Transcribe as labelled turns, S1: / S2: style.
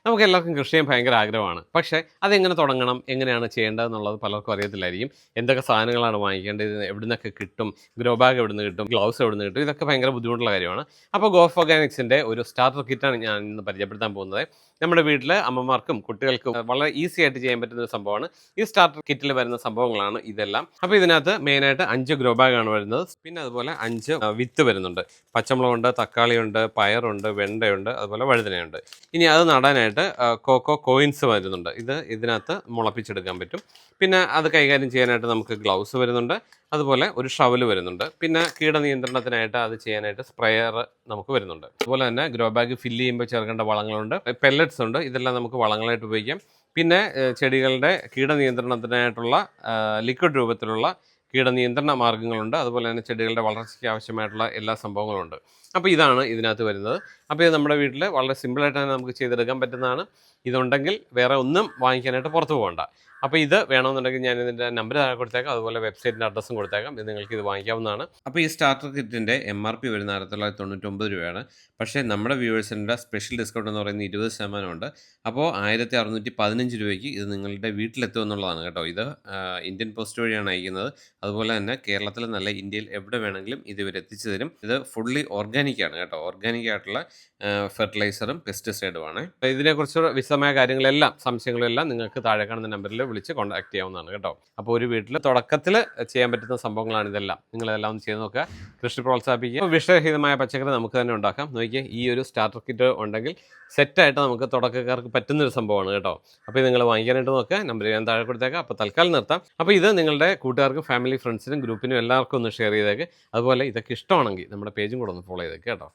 S1: നമുക്ക് എല്ലാവർക്കും കൃഷി ചെയ്യാൻ ഭയങ്കര ആഗ്രഹമാണ്. പക്ഷേ അതെങ്ങനെ തുടങ്ങണം, എങ്ങനെയാണ് ചെയ്യേണ്ടതെന്നുള്ളത് പലർക്കും അറിയത്തില്ലായിരിക്കും. എന്തൊക്കെ സാധനങ്ങളാണ് വാങ്ങിക്കേണ്ടത്, എവിടുന്നൊക്കെ കിട്ടും, ഗ്രോ ബാഗ് എവിടുന്ന് കിട്ടും, ഗ്ലൗസ് എവിടുന്ന് കിട്ടും, ഇതൊക്കെ ഭയങ്കര ബുദ്ധിമുട്ടുള്ള കാര്യമാണ്. അപ്പോൾ ഗോഫ് ഓർഗാനിക്സിൻ്റെ ഒരു സ്റ്റാർട്ടർ കിറ്റാണ് ഞാൻ ഇന്ന് പരിചയപ്പെടുത്താൻ പോകുന്നത്. നമ്മുടെ വീട്ടിൽ അമ്മമാർക്കും കുട്ടികൾക്കും വളരെ ഈസി ആയിട്ട് ചെയ്യാൻ പറ്റുന്ന ഒരു സംഭവമാണ്. ഈ സ്റ്റാർട്ടർ കിറ്റിൽ വരുന്ന സംഭവങ്ങളാണ് ഇതെല്ലാം. അപ്പോൾ ഇതിനകത്ത് മെയിനായിട്ട് 5 ഗ്രോ ബാഗാണ് വരുന്നത്. പിന്നെ അതുപോലെ 5 വിത്ത് വരുന്നുണ്ട്. പച്ചമുളകുണ്ട്, തക്കാളിയുണ്ട്, പയറുണ്ട്, വെണ്ടയുണ്ട്, അതുപോലെ വഴുതനയുണ്ട്. ഇനി അത് നടാനായിട്ട് കോക്കോ കോയിൻസ് വരുന്നുണ്ട്. ഇത് ഇതിനകത്ത് മുളപ്പിച്ചെടുക്കാൻ പറ്റും. പിന്നെ അത് കൈകാര്യം ചെയ്യാനായിട്ട് നമുക്ക് ഗ്ലൗസ് വരുന്നുണ്ട്. അതുപോലെ ഒരു ഷവൽ വരുന്നുണ്ട്. പിന്നെ കീടനിയന്ത്രണത്തിനായിട്ട് അത് ചെയ്യാനായിട്ട് സ്പ്രെയർ നമുക്ക് വരുന്നുണ്ട്. അതുപോലെ തന്നെ ഗ്രോ ബാഗ് ഫില്ല് ചെയ്യുമ്പോൾ ചേർക്കേണ്ട വളങ്ങളുണ്ട്, പെല്ലറ്റ്സ് ഉണ്ട്. ഇതെല്ലാം നമുക്ക് വളങ്ങളായിട്ട് ഉപയോഗിക്കാം. പിന്നെ ചെടികളുടെ കീടനിയന്ത്രണത്തിനായിട്ടുള്ള ലിക്വിഡ് രൂപത്തിലുള്ള കീടനിയന്ത്രണ മാർഗ്ഗങ്ങളുണ്ട്. അതുപോലെ തന്നെ ചെടികളുടെ വളർച്ചയ്ക്ക് ആവശ്യമായിട്ടുള്ള എല്ലാ സംഭവങ്ങളും ഉണ്ട്. അപ്പോൾ ഇതാണ് ഇതിനകത്ത് വരുന്നത്. അപ്പോൾ ഇത് നമ്മുടെ വീട്ടിൽ വളരെ സിമ്പിളായിട്ട് തന്നെ നമുക്ക് ചെയ്തെടുക്കാൻ പറ്റുന്നതാണ്. ഇതുണ്ടെങ്കിൽ വേറെ ഒന്നും വാങ്ങിക്കാനായിട്ട് പുറത്ത് പോകണ്ട. അപ്പോൾ ഇത് വേണമെന്നുണ്ടെങ്കിൽ ഞാൻ ഇതിൻ്റെ നമ്പർ താഴെ കൊടുത്തേക്കാം, അതുപോലെ വെബ്സൈറ്റിൻ്റെ അഡ്രസ്സും കൊടുത്തേക്കാം. ഇത് നിങ്ങൾക്ക് ഇത് വാങ്ങിക്കാവുന്നതാണ്. അപ്പോൾ ഈ സ്റ്റാർട്ടർ കിറ്റിൻ്റെ MRP വരുന്ന 1999 രൂപയാണ്. പക്ഷേ നമ്മുടെ വ്യൂവേഴ്സിൻ്റെ സ്പെഷ്യൽ ഡിസ്കൗണ്ട് എന്ന് പറയുന്നത് 20% ഉണ്ട്. അപ്പോൾ 1615 രൂപയ്ക്ക് ഇത് നിങ്ങളുടെ വീട്ടിലെത്തും എന്നുള്ളതാണ് കേട്ടോ. ഇത് ഇന്ത്യൻ പോസ്റ്റ് വഴിയാണ് അയക്കുന്നത്. അതുപോലെ തന്നെ കേരളത്തിൽ നല്ല ഇന്ത്യയിൽ എവിടെ വേണമെങ്കിലും ഇത് ഇവർ എത്തിച്ചു തരും. ഇത് ഫുള്ളി ഓർഗാനിക്കാണ് കേട്ടോ. ഓർഗാനിക് ആയിട്ടുള്ള ഫെർട്ടിലൈസറും പെസ്റ്റിസൈഡുമാണ്. ഇതിനെക്കുറിച്ച് വിശദമായ കാര്യങ്ങളെല്ലാം സംശയങ്ങളെല്ലാം നിങ്ങൾക്ക് താഴെ കാണുന്ന നമ്പറിൽ വിളിച്ച് കോൺടാക്ട് ചെയ്യാവുന്നതാണ് കേട്ടോ. അപ്പോൾ ഒരു വീട്ടിൽ തുടക്കത്തിൽ ചെയ്യാൻ പറ്റുന്ന സംഭവങ്ങളാണ് ഇതെല്ലാം. നിങ്ങളിതെല്ലാം ഒന്ന് ചെയ്ത് നോക്കുക, കൃഷി പ്രോത്സാഹിപ്പിക്കുക. വിഷരഹിതമായ പച്ചക്കറി നമുക്ക് തന്നെ ഉണ്ടാക്കാം. നോക്കിയാൽ ഈ ഒരു സ്റ്റാർട്ടർ കിറ്റ് ഉണ്ടെങ്കിൽ സെറ്റായിട്ട് നമുക്ക് തുടക്കക്കാർക്ക് പറ്റുന്നൊരു സംഭവമാണ് കേട്ടോ. അപ്പോൾ ഇത് നിങ്ങൾ വാങ്ങിക്കാനായിട്ട് നോക്കുക. നമ്പർ ഞാൻ താഴെ കൊടുത്തേക്കാം. അപ്പോൾ തൽക്കാലം നിർത്താം. അപ്പോൾ ഇത് നിങ്ങളുടെ കൂട്ടുകാർക്കും ഫാമിലി ഫ്രണ്ട്സിനും ഗ്രൂപ്പിനും എല്ലാവർക്കും ഒന്ന് ഷെയർ ചെയ്തേക്ക്. അതുപോലെ ഇതൊക്കെ ഇഷ്ടമാണെങ്കിൽ നമ്മുടെ പേജും കൂടെ ഒന്ന് ഫോളോ ചെയ്തേക്ക് കേട്ടോ.